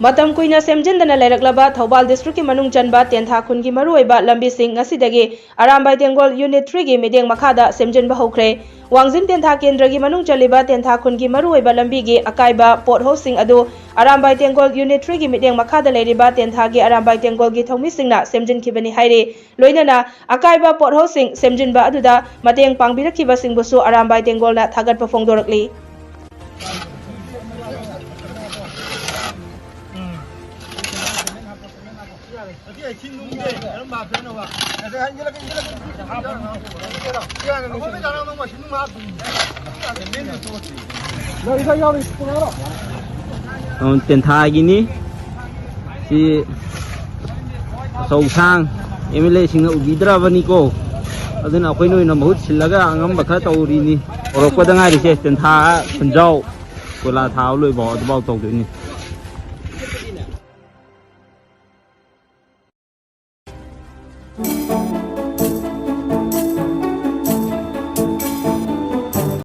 मतम कुइना सेमजिंदना लेरक्लबा थौबाल डिस्ट्रिक्ट की मनुंग चनबा तेंथा खुन की मरुओइबा लंबी सिंग ngasi अरामबाई तेंगोल यूनिट 3 की मिदेंग मखादा सेमजिनबा हौख्रे वांगजिन तेंथा केंद्र की मनुंग चलिबा तेंथा खुन की मरुओइबा लंबी की अकाइबा पोट हाउसिंग अदु अरामबाई तेंगोल यूनिट 3 की मिदेंग मखादा लेरिबा तेंथा की अरामबाई तेंगोल की थौमी सिंगना सेमजिन खिबनी हाइरे लोइनना अकाइबा पोट हाउसिंग सेमजिनबा अदुदा मतेंग पांगबिरखिबा सिंगबुसु अरामबाई तेंगोलना थागतपा फोंदोरकली तेंथा गिनी सी सौसांग एमएलए सिंह उबिद्राबनी को अदुन अखोय नोइना बहुत सिलगा अंगम बखा तौरीनी औरपदा गारिसे तेंथा खंजाव कोला थाव लोइबो अदबाव तौदोनी